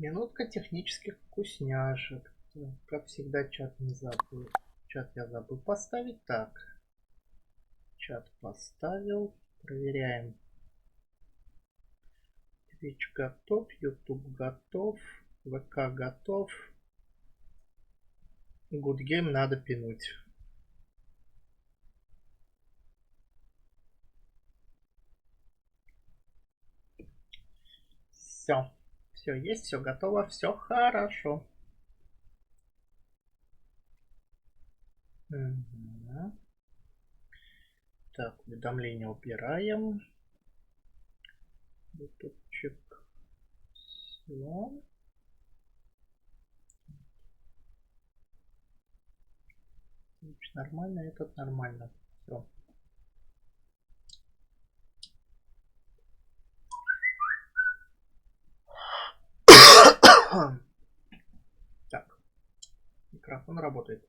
Минутка технических вкусняшек. Как всегда, чат не забыл. Чат я забыл поставить. Так. Чат поставил. Проверяем. Twitch готов. YouTube готов. ВК готов. Good Game надо пинуть. Все. Все есть, все готово, все хорошо. Угу. Так, уведомления убираем. Ютубчик. Все. Нормально, этот нормально. Все. Так, микрофон работает.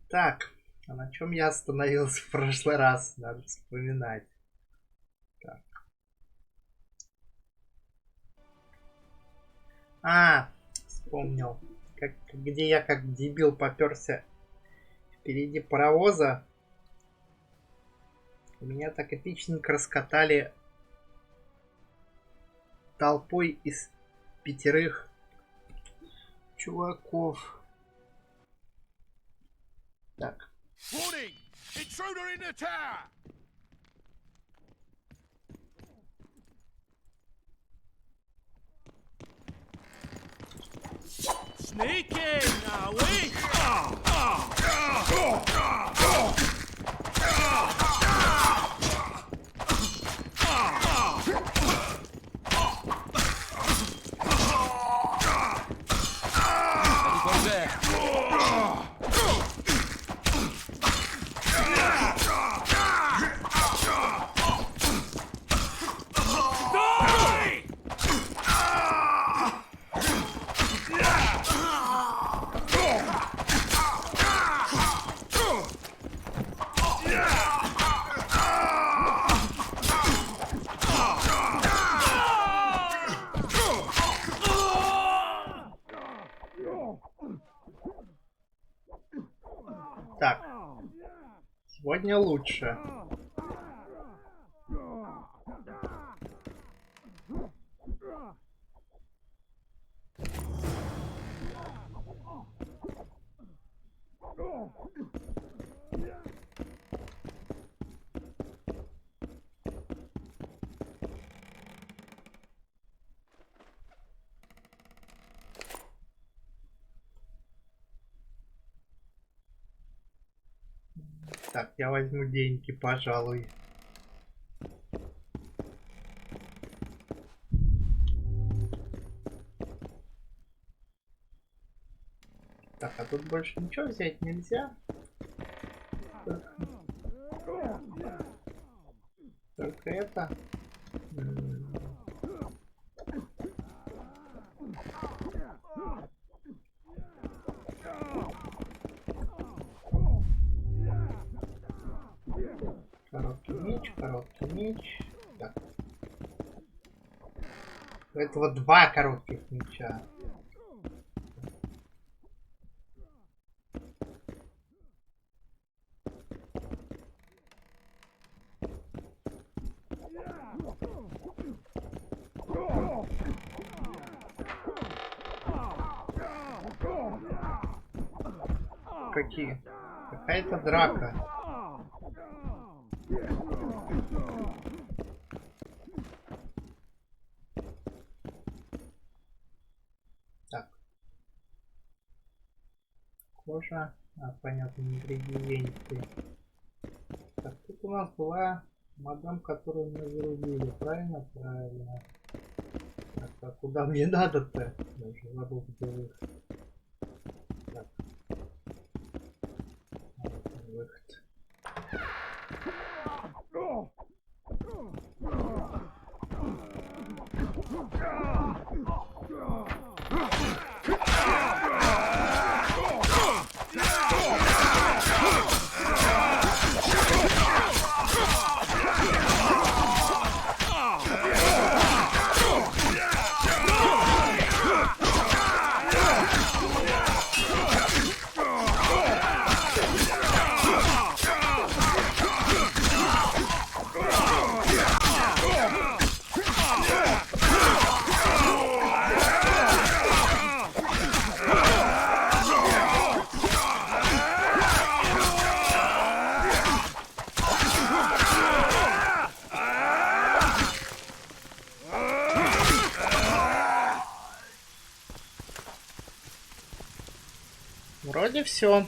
Так, а на чем я остановился в прошлый раз? Надо вспоминать. Так. Вспомнил. Где я как дебил попёрся впереди паровоза. Меня так эпичненько раскатали толпой из 5 чуваков. Так. Sneaking, are we? Так. Сегодня лучше. Так, я возьму деньги, пожалуй. Так, а тут больше ничего взять нельзя. Только это. Короткий меч. Так. У этого 2 коротких меча. Какие? Какая-то драка. Так. Кожа. Понятно, ингредиенты. Так, тут у нас была мадам, которую мы зарубили. Правильно? Правильно. Так, а куда мне надо-то? Я уже забыл, где выход. Так. Выход. вроде все.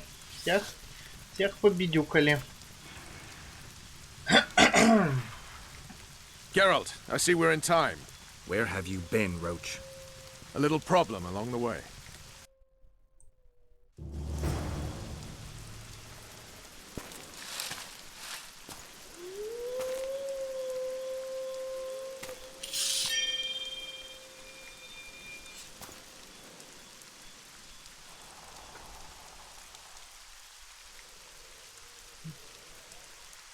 Всех победюкали. Geralt, I see we're in time. Where have you been, Roach? A little problem along the way.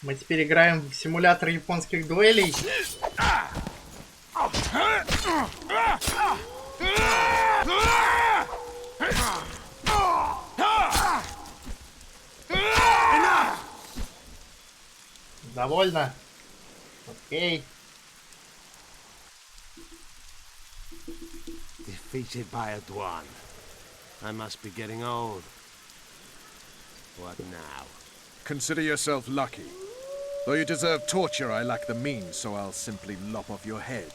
Мы теперь играем в симулятор японских дуэлей. Довольно? Окей. Defeated by a Dwan. I must be getting old. What now? Consider yourself lucky. Though you deserve torture, I lack the means, so I'll simply lop off your head.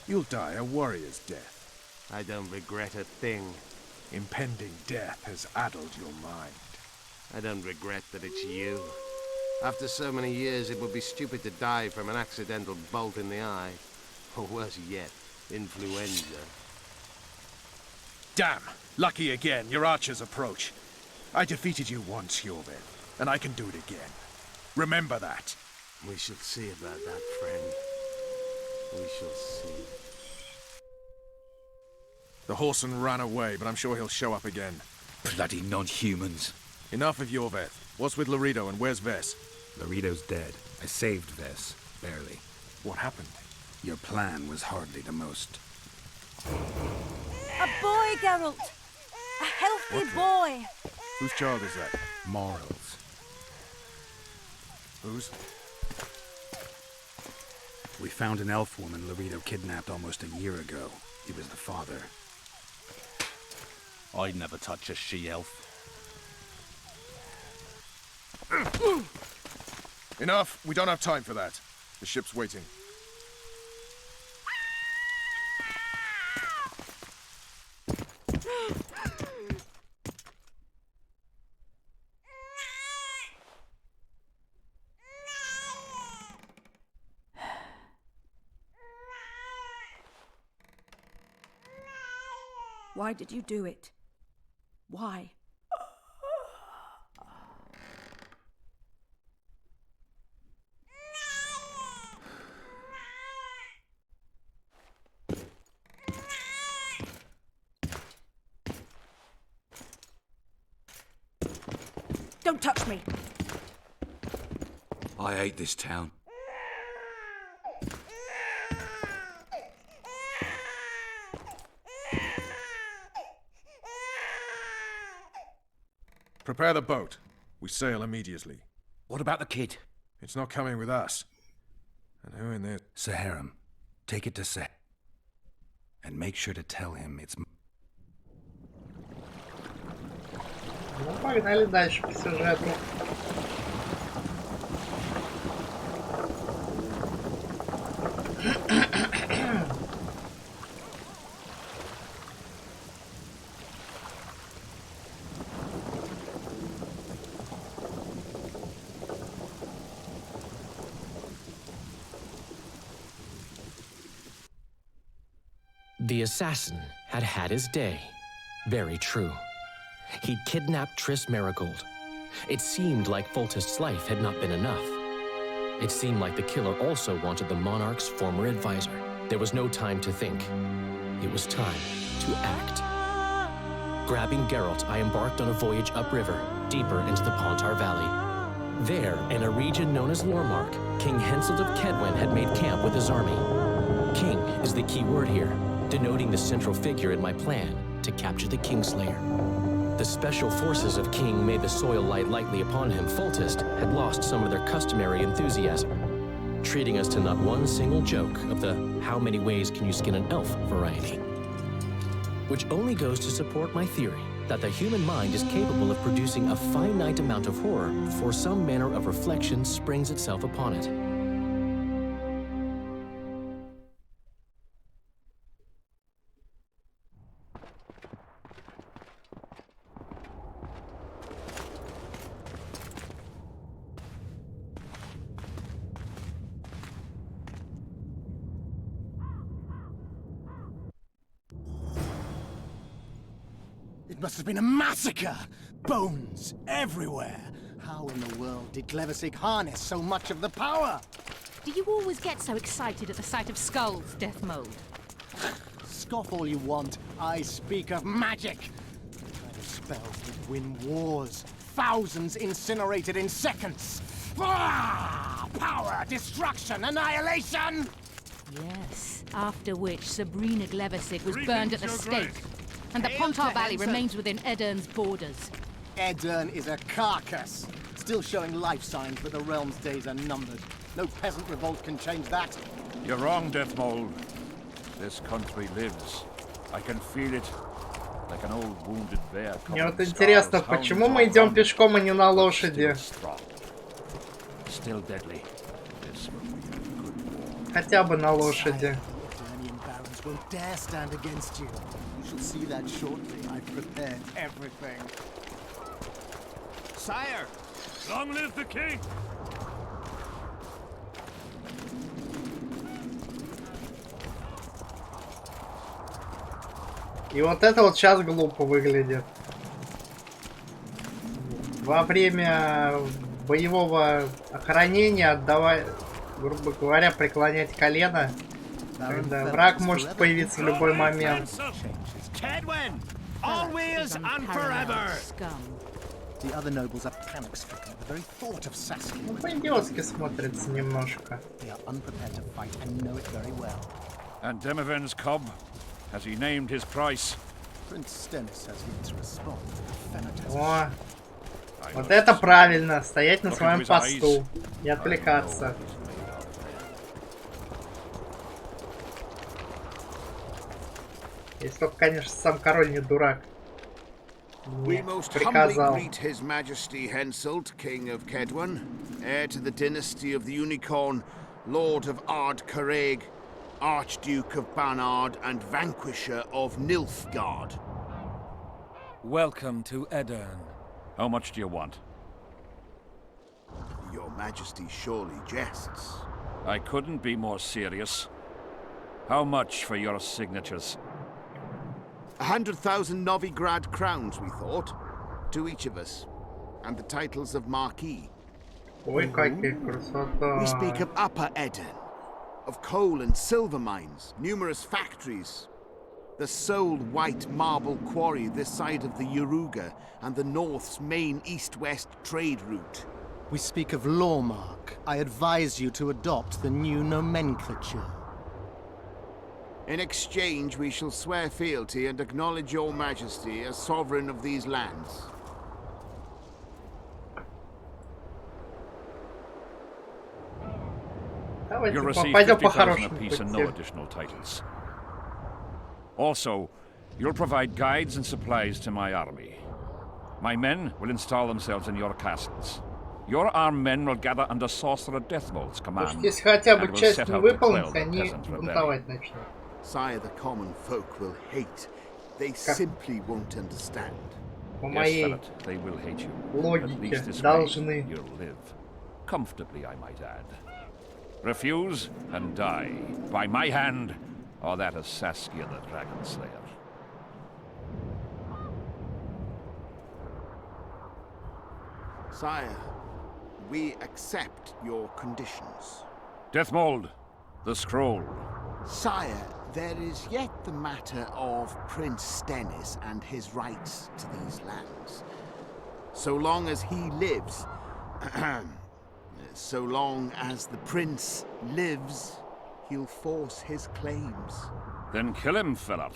You'll die a warrior's death. I don't regret a thing. Impending death has addled your mind. I don't regret that it's you. After so many years, it would be stupid to die from an accidental bolt in the eye. Or worse yet, influenza. Damn! Lucky again, your archers approach. I defeated you once, Hjorvin, and I can do it again. Remember that. We shall see about that, friend. We shall see. The horseman ran away, but I'm sure he'll show up again. Bloody non-humans. Enough of Hjorveth. What's with Laredo and where's Ves? Laredo's dead. I saved Ves. Barely. What happened? Your plan was hardly the most. A boy, Geralt! A healthy boy! Whose child is that? Morals. Whose? We found an elf woman Laredo kidnapped almost a year ago. He was the father. I'd never touch a she-elf. Enough. We don't have time for that. The ship's waiting. Why did you do it? Why? Don't touch me! I hate this town. Prepare the boat. We sail immediately. What about the kid? It's not coming with us. And who in there? Saharam. Take it to Seh. And make sure to tell him it's... Ну, погнали дальше по сюжету. The assassin had had his day. Very true. He'd kidnapped Triss Marigold. It seemed like Foltest's life had not been enough. It seemed like the killer also wanted the monarch's former advisor. There was no time to think. It was time to act. Grabbing Geralt, I embarked on a voyage upriver, deeper into the Pontar Valley. There, in a region known as Lormark, King Henselt of Kedwen had made camp with his army. King is the key word here, denoting the central figure in my plan to capture the Kingslayer. The special forces of King made the soil lie lightly upon him. Foltest had lost some of their customary enthusiasm, treating us to not one single joke of the how many ways can you skin an elf variety. Which only goes to support my theory that the human mind is capable of producing a finite amount of horror before some manner of reflection springs itself upon it. must have been a massacre! Bones everywhere! How in the world did Glevesig harness so much of the power? Do you always get so excited at the sight of skulls, Death Mode? Scoff all you want. I speak of magic. The kind of spells that win wars. Thousands incinerated in seconds. Ah! Power, destruction, annihilation! Yes, after which Sabrina Glevesig was burned at the stake. And the Pontar Valley remains within Edern's borders. Edern is a carcass, still showing life signs, but the realm's days are numbered. No peasant revolt can change that. You're wrong, Deathmold. This country lives. I can feel it. Like an old wounded bear. Мне вот интересно, почему мы идем пешком, а не на лошади? Still deadly. Хотя бы на лошади. Won't dare stand against you. You shall see that shortly. I've prepared everything. Sire, long live the king! И вот это вот сейчас глупо выглядит. Во время боевого охранения отдавать, грубо говоря, преклонять колено, когда враг может появиться в любой момент. Ну, по-идиотски смотрится немножко. And Demoven's cub, has he named his price? О, вот это правильно, стоять на своем посту и отвлекаться. Если только, конечно, сам король не дурак. We most humbly greet His Majesty Henselt, King of Kedwen, heir to the dynasty of the Unicorn, Lord of Ard Carreg, Archduke of Banard, and Vanquisher of Nilfgaard. Welcome to Edern. How much do you want? Your Majesty surely jests. I couldn't be more serious. How much for your signatures? 100,000 Novigrad crowns, we thought, to each of us, and the titles of Marquis. Ой, какие красота. We speak of Upper Edern, of coal and silver mines, numerous factories, the sole white marble quarry this side of the Yaruga, and the North's main east-west trade route. We speak of Lawmark. I advise you to adopt the new nomenclature. In exchange, we shall swear fealty and acknowledge your majesty as sovereign of these lands. You'll receive 50,000 apiece and no additional titles. Also, you'll provide guides and supplies to my army. My men will install themselves in your castles. Your armed men will gather under Sorcerer Deathmold's command. Если хотя бы часть не выполнить, они бунтовать начнут. Sire, the common folk will hate. They simply won't understand. По моей логике должны. You'll live comfortably, I might add. Refuse and die by my hand, or that of Saskia the Dragon Slayer. Sire, we accept your conditions. Deathmold, the scroll. Sire, there is yet the matter of Prince Stennis and his rights to these lands. So long as he lives, so long as the prince lives, he'll force his claims. Then kill him, Philip.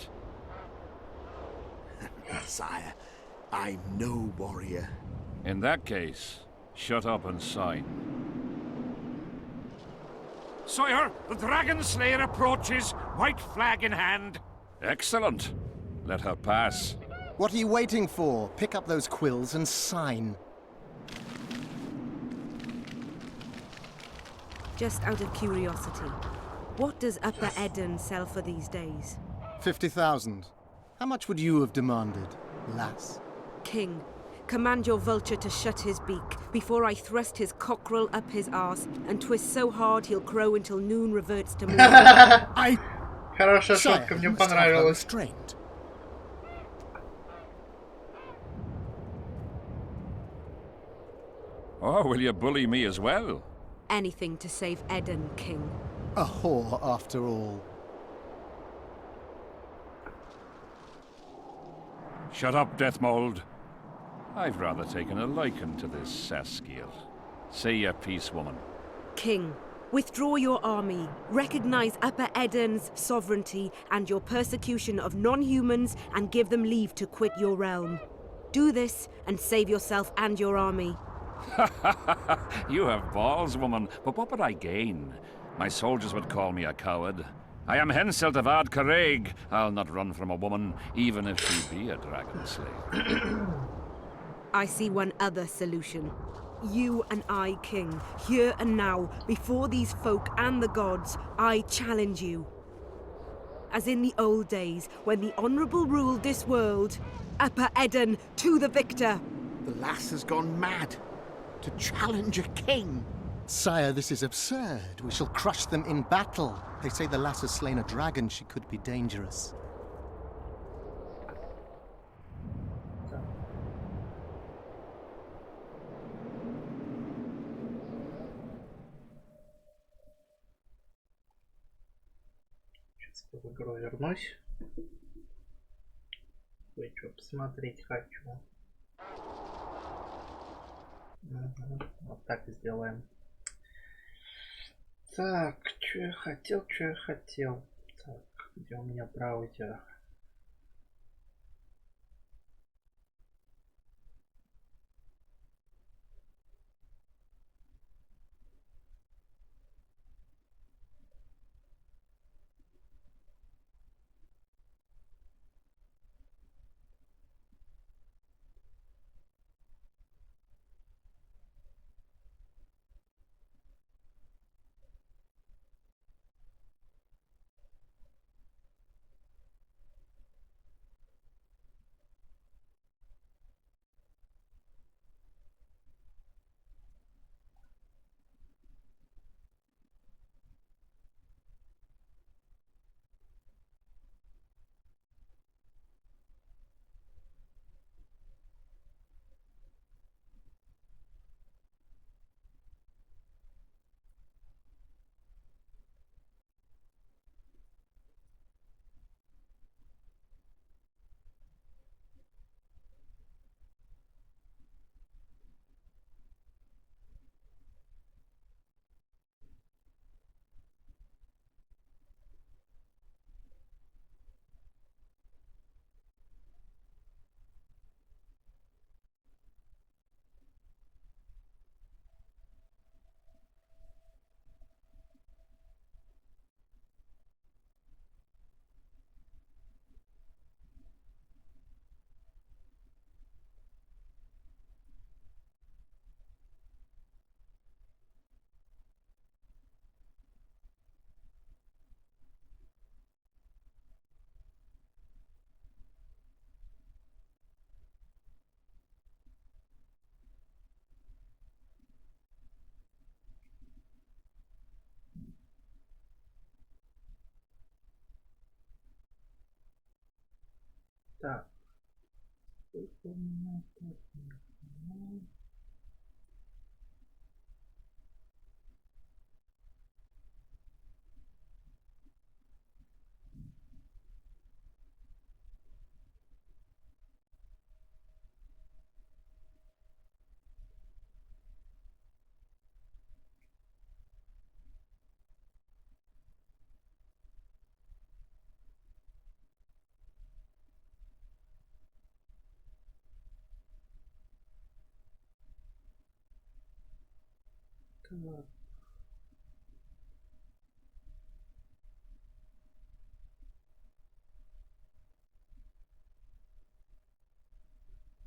Sire, I'm no warrior. In that case, shut up and sign. Sire, the Dragon Slayer approaches, white flag in hand. Excellent. Let her pass. What are you waiting for? Pick up those quills and sign. Just out of curiosity, what does Upper Edern sell for these days? 50,000. How much would you have demanded, lass? King, command your vulture to shut his beak before I thrust his cockerel up his arse and twist so hard he'll crow until noon reverts to morning. Хорошая шутка, мне понравилась. Oh, will you bully me as well? Anything to save Eden, King. A whore, after all. Shut up, Deathmold. I've rather taken a liking to this Saskia. Say your piece, woman. King, withdraw your army, recognize Upper Eden's sovereignty and your persecution of non-humans, and give them leave to quit your realm. Do this and save yourself and your army. You have balls, woman, but what would I gain? My soldiers would call me a coward. I am Henselt of Ard Caraig. I'll not run from a woman, even if she be a dragon slayer. I see one other solution. You and I, King, here and now, before these folk and the gods, I challenge you. As in the old days, when the Honourable ruled this world, Upper Eden to the victor! The lass has gone mad. To challenge a king. Sire, this is absurd. We shall crush them in battle. They say the lass has slain a dragon. She could be dangerous. Сейчас в игру вернусь. Кое-что посмотреть хочу. Угу. Вот так и сделаем. Так, что я хотел, что я хотел. Так, где у меня браузер? Так. Сколько у меня тут? Так.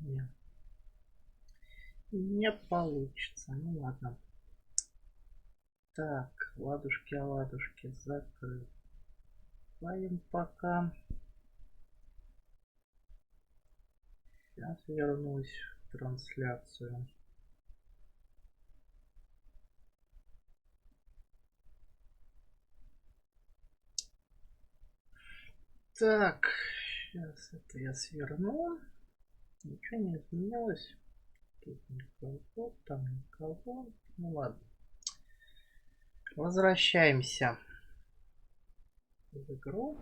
Нет. Не получится. Ну ладно. Так, ладушки, закрываем пока. Сейчас вернусь в трансляцию. Так, сейчас это я сверну. Ничего не изменилось. Тут никого, там никого. Ну ладно. Возвращаемся в игру.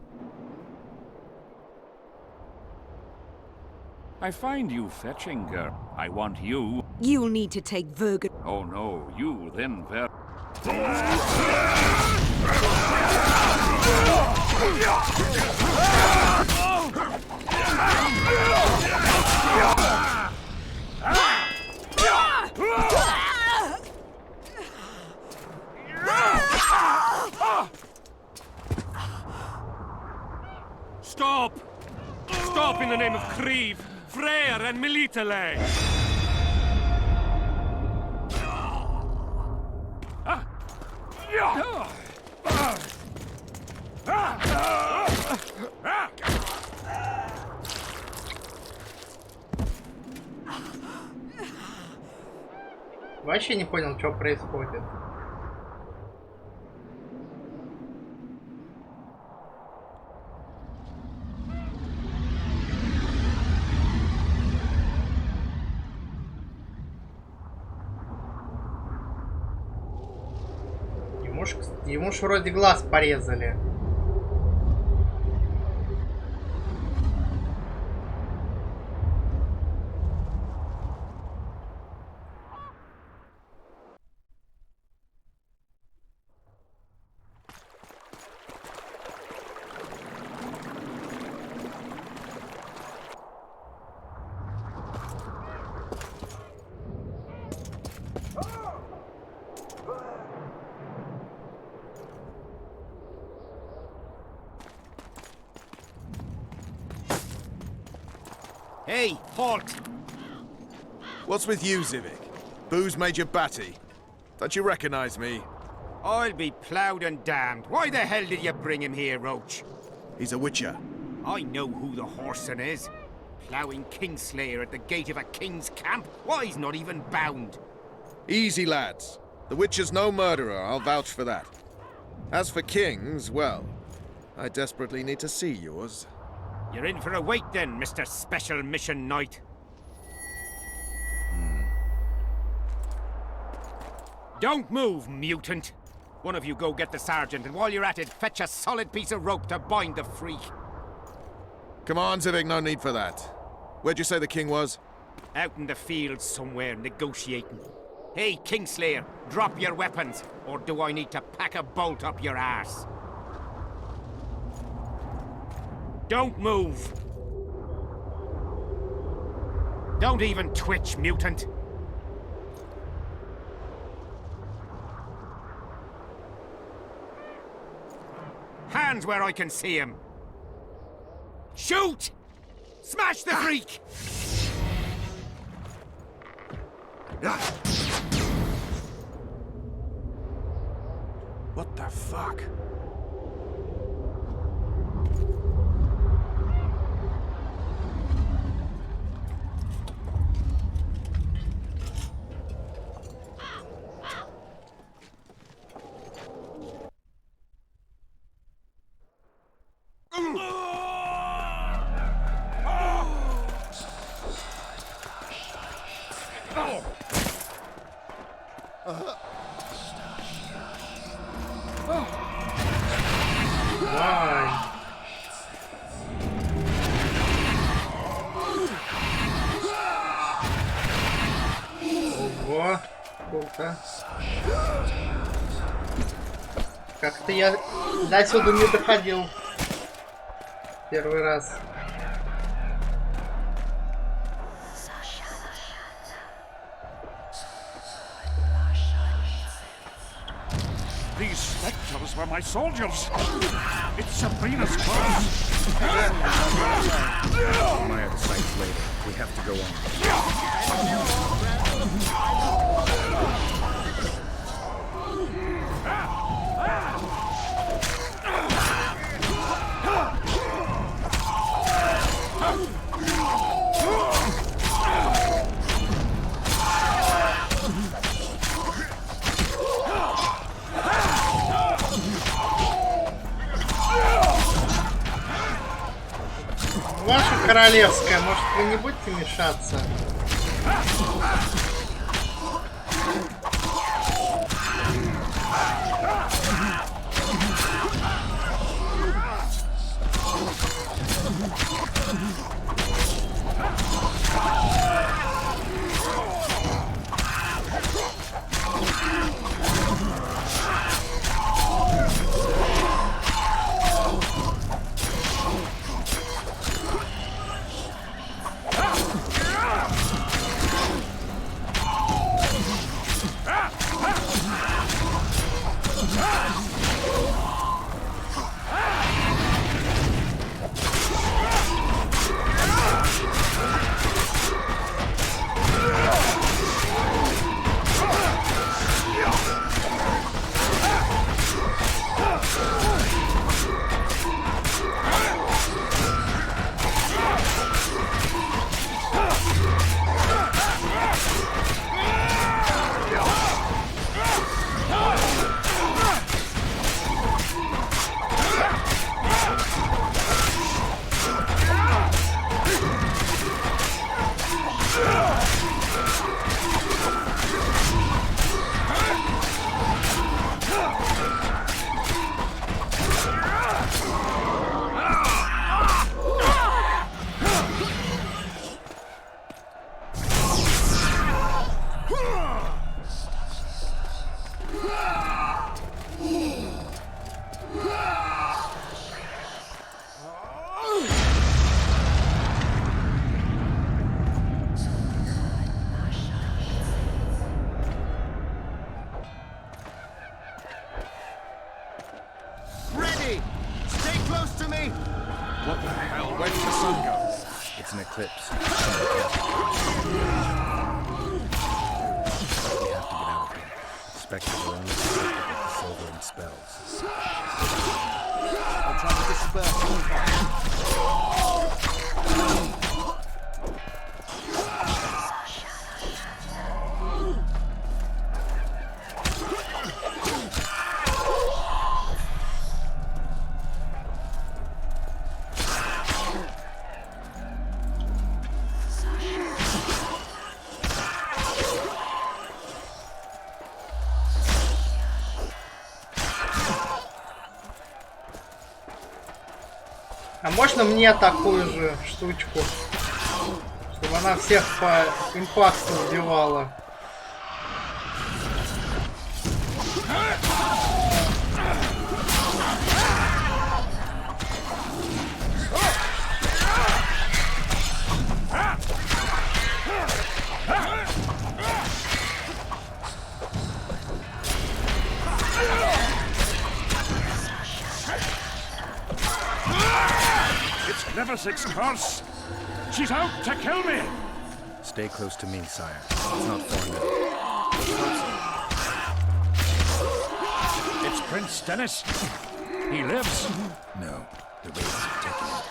I find you fetching, girl. I want you. You'll need to take Virgo. Oh no, you then, Ver. Stop! Stop in the name of Creve, Freyr and Melitele! Вообще не понял, что происходит. Ему ж вроде глаз порезали. Hey, halt! What's with you, Zivik? Booze made you batty. Don't you recognize me? I'll be ploughed and damned. Why the hell did you bring him here, Roach? He's a witcher. I know who the whoreson is. Ploughing Kingslayer at the gate of a king's camp? Why, he's not even bound. Easy, lads. The witcher's no murderer, I'll vouch for that. As for kings, well, I desperately need to see yours. You're in for a wait then, Mr. Special Mission Knight. Don't move, mutant. One of you go get the sergeant, and while you're at it, fetch a solid piece of rope to bind the freak. Come on, Zivik, no need for that. Where'd you say the king was? Out in the field somewhere, negotiating. Hey, Kingslayer, drop your weapons, or do I need to pack a bolt up your arse? Don't move. Don't even twitch, mutant. Hands where I can see him. Shoot! Smash the freak! What the fuck? Ого, круто. Как-то я до сюда не доходил. Первый раз. These spectres were my soldiers. It's Sabrina's clothes. My other sights later. We have to go on. Ваша королевская, может вы не будете мешаться? What the hell? Where's the sun go? It's an eclipse. We have to get out of here. Spectres are only susceptible to silver and spells. I'll try to disperse А можно мне такую же штучку, чтобы она всех по импакту убивала? Levisic's curse! She's out to kill me! Stay close to me, sire. It's not far now. It's Prince Dennis. He lives. No, the wraiths have taken it.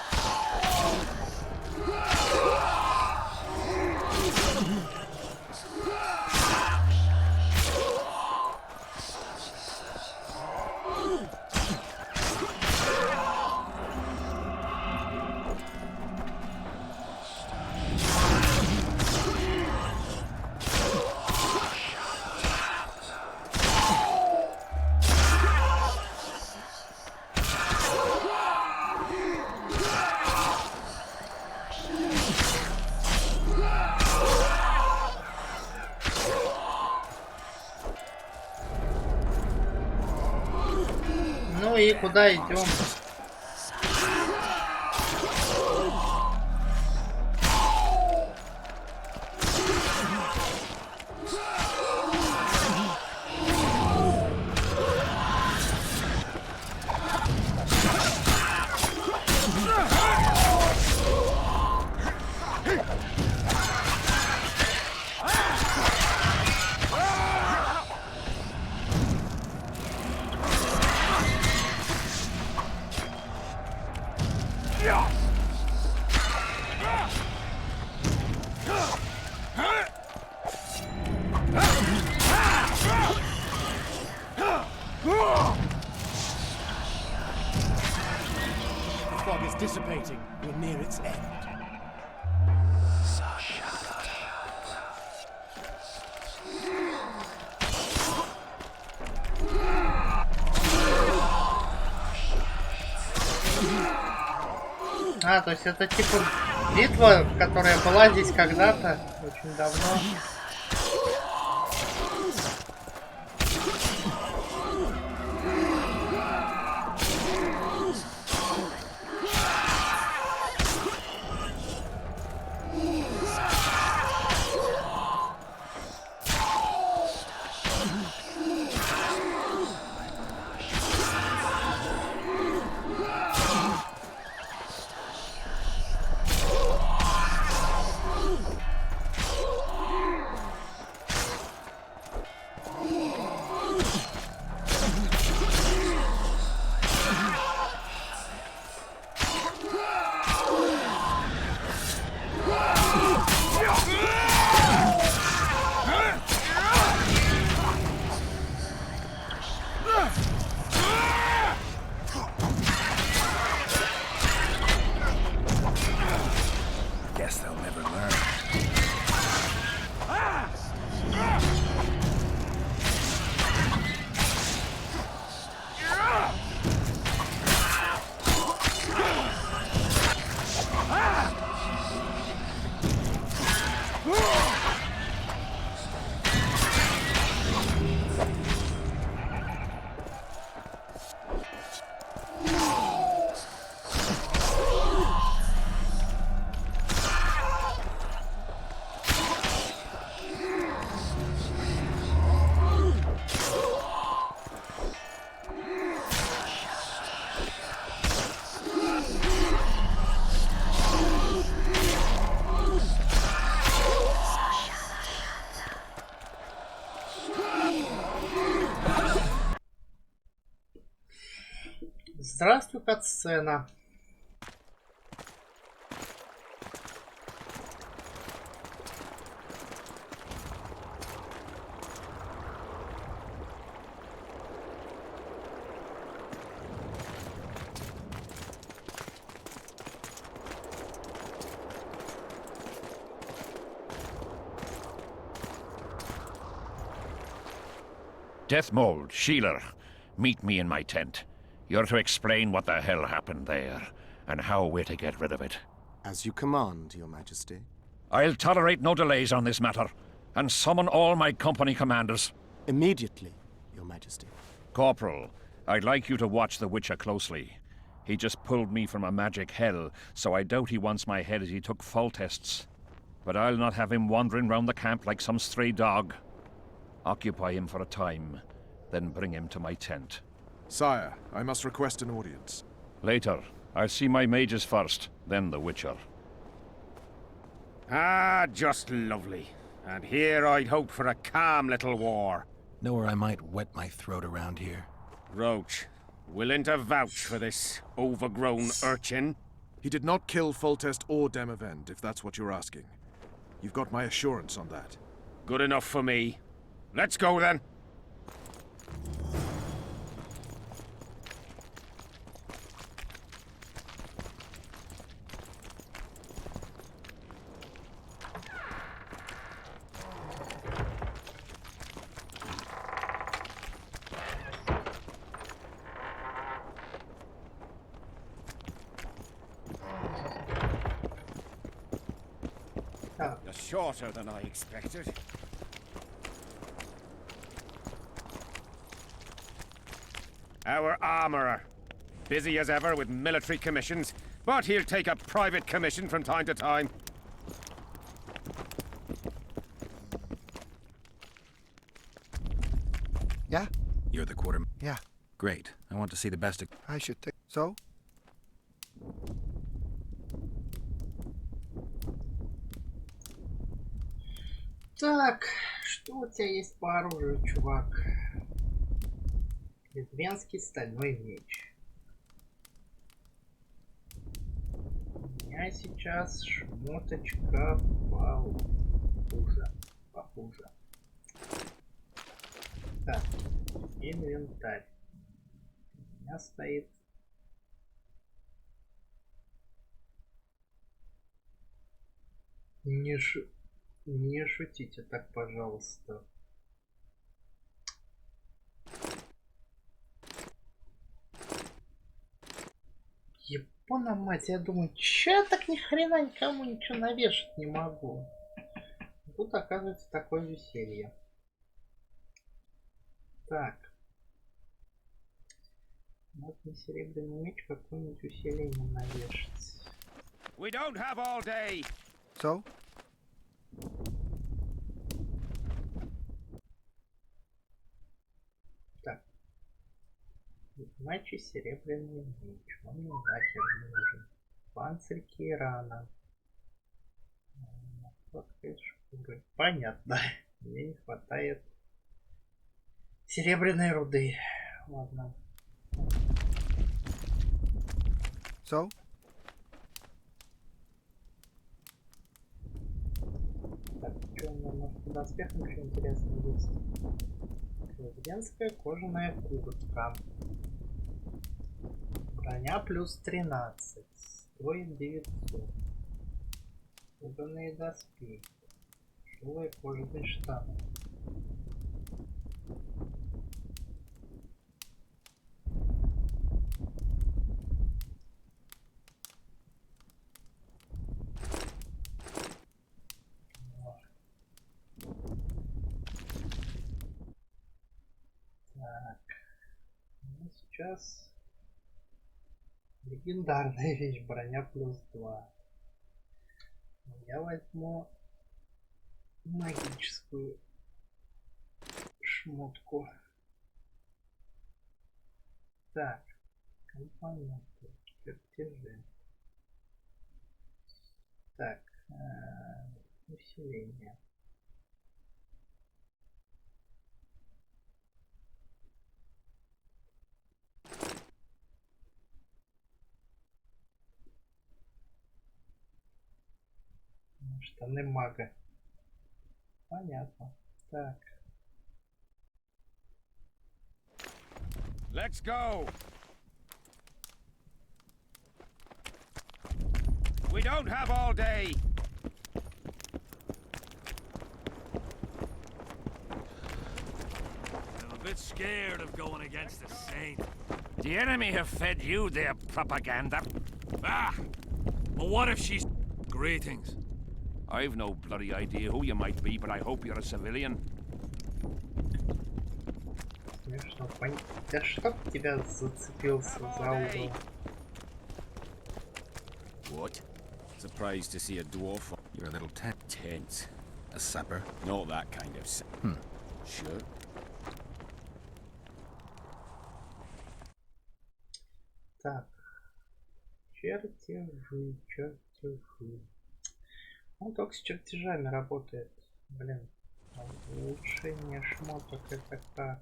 Ну и куда идем? The fog is dissipating. We're near its end. А, то есть это типа битва, которая была здесь когда-то, очень давно. Guess they'll never learn. Здравствуй, катсцена. Death Mold, Shealer, meet me in my tent. You're to explain what the hell happened there, and how we're to get rid of it. As you command, Your Majesty. I'll tolerate no delays on this matter, and summon all my company commanders. Immediately, Your Majesty. Corporal, I'd like you to watch the Witcher closely. He just pulled me from a magic hell, so I doubt he wants my head as he took fall tests. But I'll not have him wandering round the camp like some stray dog. Occupy him for a time, then bring him to my tent. Sire, I must request an audience. Later. I'll see my mages first, then the Witcher. Ah, just lovely. And here I'd hope for a calm little war. Know where I might wet my throat around here? Roach, willing to vouch for this overgrown urchin? He did not kill Foltest or Demavend, if that's what you're asking. You've got my assurance on that. Good enough for me. Let's go then. You're shorter than I expected. Our armourer. Busy as ever with military commissions, but he'll take a private commission from time to time. Yeah? You're the quarter... Yeah. Great. I want to see the best of... I should think so. Так, что у тебя есть по оружию, чувак? Ветвенский стальной меч. У меня сейчас шмоточка похуже. Так, инвентарь. У меня стоит... Не шутите так, пожалуйста. Вон, мать, я думаю, чё я так ни хрена никому ничего навешать не могу. Тут оказывается такое веселье. Так. Вот на серебряный меч какое-нибудь усиление навешать. We don't have all day. So? Так. Иначе серебряный меч. Он мне нахер не нужен. Панцирь Кейрана. Понятно. Мне не хватает серебряной руды. Ладно. So? Так, что у меня может по доспехам что интересное есть? Президентская кожаная куртка. Броня плюс 13. Стоит 900. Кожаные доспехи. Шилые кожаные штаны. Так. Ну, сейчас легендарная вещь, броня плюс 2. Я возьму магическую шмотку. Так, компоненты, чертежи. Так, усиление. Штаны мага. Понятно. Так. Let's go. We don't have all day. I'm a bit scared of going against the saint. The enemy have fed you their propaganda. Ah! But what if she's... Greetings. I've no bloody idea who you might be, but I hope you're a civilian. Смешно. Да чтоб тебя зацепился за угол. What? Surprised to see a dwarf. You're a little Tense. a supper. Not that kind of... Sure. Так. Чертежи, чертежи. Он только с чертежами работает. Блин. Улучшение шмоток это как?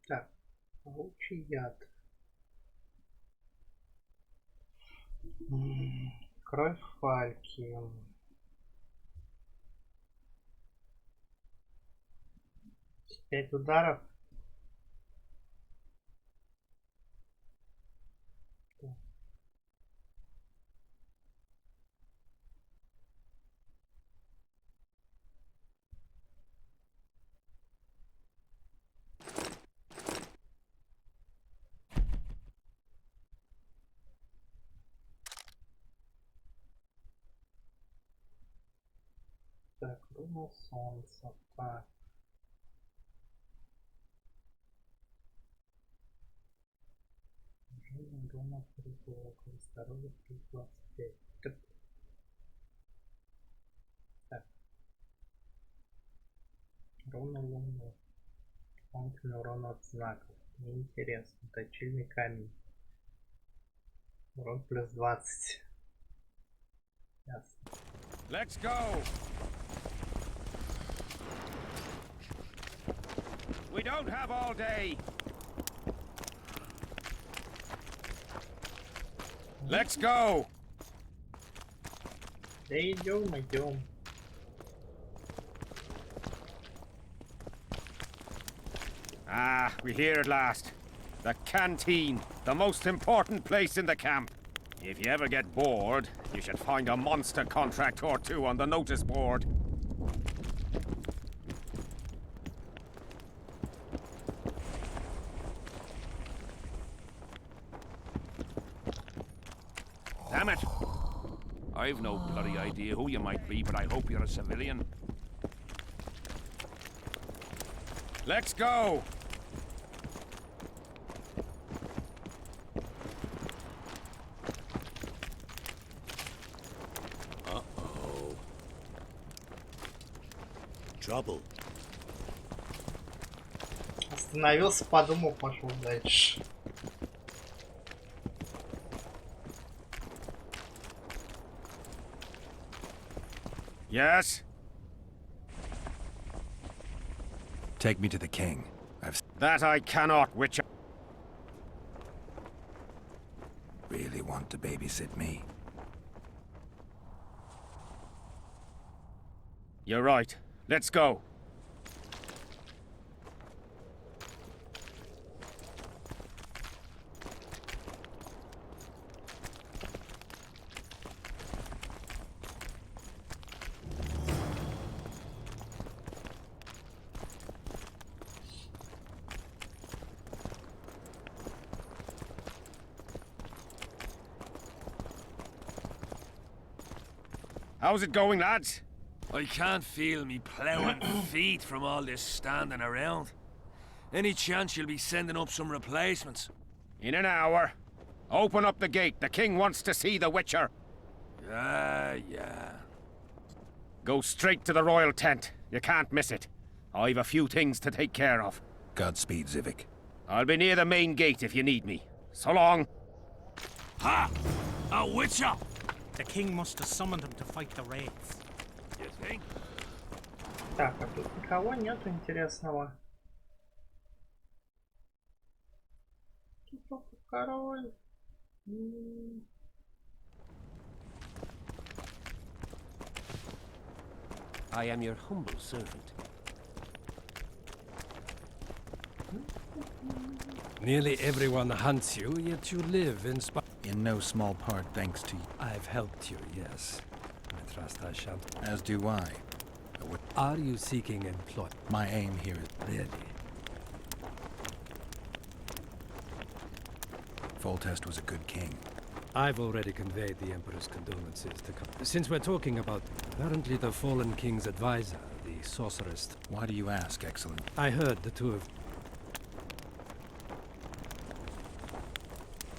Так, волчий яд. Кровь фальки. 5 ударов. Так, руна солнца. Так. Жизнь руна призлока. Здоровье плюс 25. Так. Руна луны. Дополнительный урон от знаков. Неинтересно. Точильный камень. Урон плюс 20. Ясно. Let's go. We don't have all day. Let's go. Да идем, идем. Ah, we're here at last. The canteen, the most important place in the camp. If you ever get bored, you should find a monster contract or two on the notice board. Damn it! I've no bloody idea who you might be, but I hope you're a civilian. Let's go! Uh-oh. Trouble. Остановился, подумал, пошел дальше. Yes? Take me to the king. That I cannot, Witcher. Really want to babysit me? You're right. Let's go. How's it going, lads? I can't feel me ploughing feet from all this standing around. Any chance you'll be sending up some replacements? In an hour. Open up the gate. The king wants to see the Witcher. Yeah. Go straight to the royal tent. You can't miss it. I've a few things to take care of. Godspeed, Zivik. I'll be near the main gate if you need me. So long. Ha! A Witcher! The king must have summoned him to fight the wraiths. You think? Так, а тут никого нету интересного. Тут только король. I am your humble servant. Nearly everyone hunts you, yet you live in In no small part thanks to you. I've helped you, yes. I trust I shall. As do I. Are you seeking employment? My aim here is... Really? Foltest was a good king. I've already conveyed the Emperor's condolences to... Since we're talking about... Apparently the fallen king's advisor, the sorceress... Why do you ask, Excellent? I heard the two of...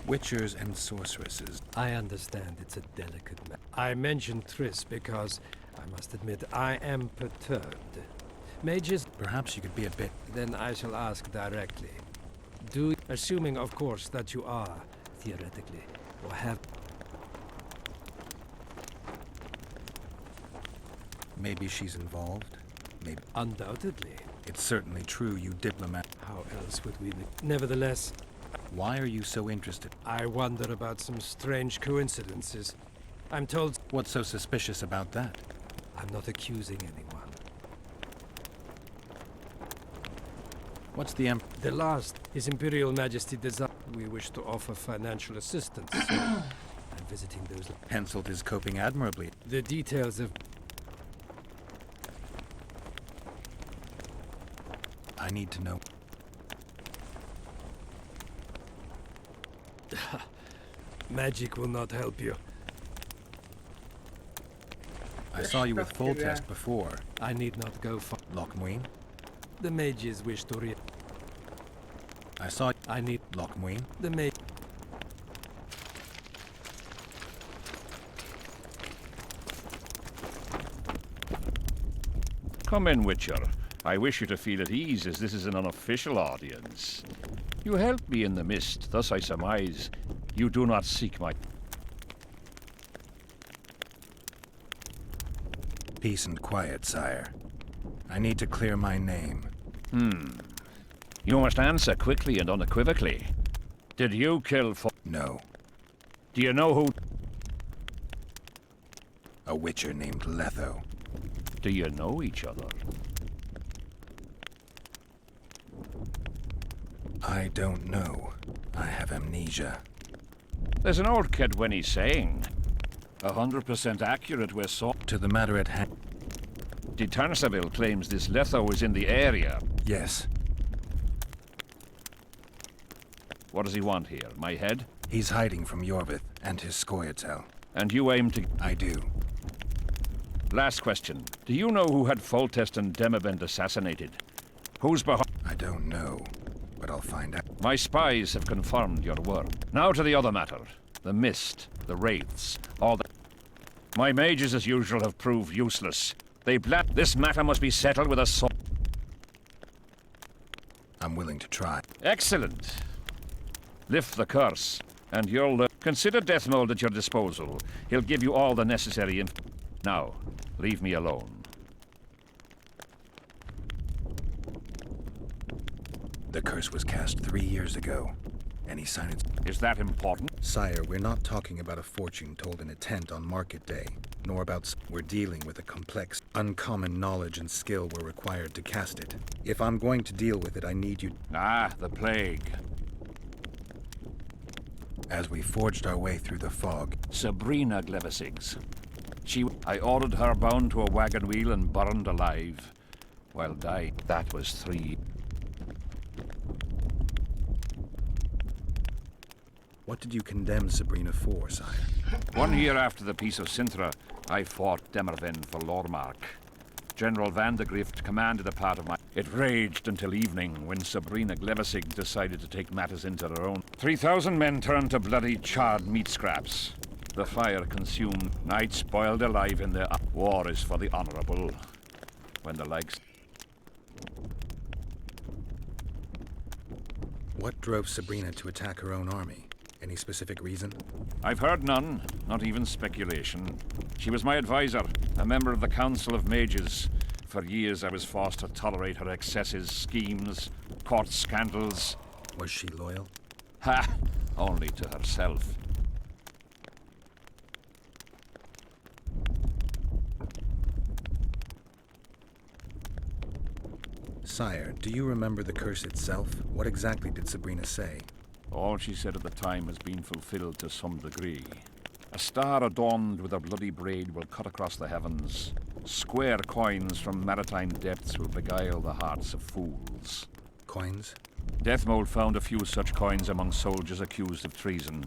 Witchers and sorceresses. I understand it's a delicate matter. I mentioned Triss because, I must admit, I am perturbed. Mages... Perhaps you could be a bit... Then I shall ask directly. Do... Assuming, of course, that you are, theoretically, or have... Maybe she's involved. Maybe... Undoubtedly. It's certainly true, you diplomat. How else would we... Nevertheless... Why are you so interested? I wonder about some strange coincidences. I'm told... What's so suspicious about that? I'm not accusing anyone. What's the The last, His Imperial Majesty desires... We wish to offer financial assistance, so I'm visiting those... Henselt is coping admirably. The details of... I need to know... Magic will not help you. I saw you with Foltest before. I need not go far. Lochmuin? The mages wish to I saw... I need... Lochmuin? The mage... Come in, Witcher. I wish you to feel at ease, as this is an unofficial audience. You helped me in the mist, thus I surmise you do not seek my... Peace and quiet, sire. I need to clear my name. You must answer quickly and unequivocally. Did you kill No. Do you know who... A witcher named Letho. Do you know each other? I don't know. I have amnesia. There's an old Kedwenny saying. 100% accurate we're so... To the matter at hand. De Tarnsaville claims this Letho is in the area. Yes. What does he want here? My head? He's hiding from Yorvith and his Scoia'tael. And you aim to... I do. Last question. Do you know who had Foltest and Demavend assassinated? Who's behind... I don't know, but I'll find out. My spies have confirmed your word. Now to the other matter. The mist, the wraiths, all the... My mages, as usual, have proved useless. They This matter must be settled with a sword. I'm willing to try. Excellent. Lift the curse, and you'll... Consider Deathmold at your disposal. He'll give you all the necessary info. Now, leave me alone. The curse was cast 3 years ago. Any sign it's... Is that important? Sire, we're not talking about a fortune told in a tent on market day, nor about... We're dealing with a complex, uncommon knowledge and skill were required to cast it. If I'm going to deal with it, I need you... Ah, the plague. As we forged our way through the fog... Sabrina Glevisigs. I ordered her bound to a wagon wheel and burned alive. While died. That was 3... What did you condemn Sabrina for, sire? 1 year after the Peace of Sintra, I fought Demerven for Lormark. General Vandegrift commanded a part of my... It raged until evening, when Sabrina Glevisig decided to take matters into her own. 3,000 men turned to bloody, charred meat scraps. The fire consumed, knights boiled alive in their... War is for the honorable. When the likes... What drove Sabrina to attack her own army? Any specific reason? I've heard none, not even speculation. She was my advisor, a member of the Council of Mages. For years I was forced to tolerate her excesses, schemes, court scandals. Was she loyal? Ha! Only to herself. Sire, do you remember the curse itself? What exactly did Sabrina say? All she said at the time has been fulfilled to some degree. A star adorned with a bloody braid will cut across the heavens. Square coins from maritime depths will beguile the hearts of fools. Coins? Deathmold found a few such coins among soldiers accused of treason.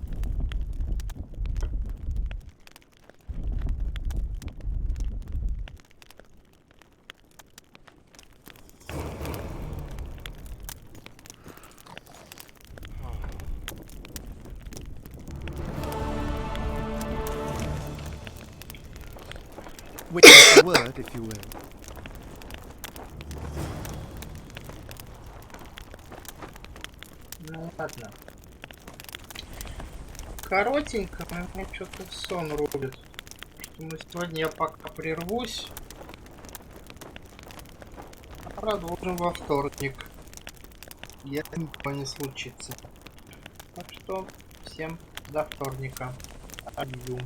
Witness the word, if you will. Ну ладно. Коротенько, но мне что-то сон рубит. Что на сегодня я пока прервусь. Продолжим во вторник. Если ничего не случится. Так что всем до вторника. Адью.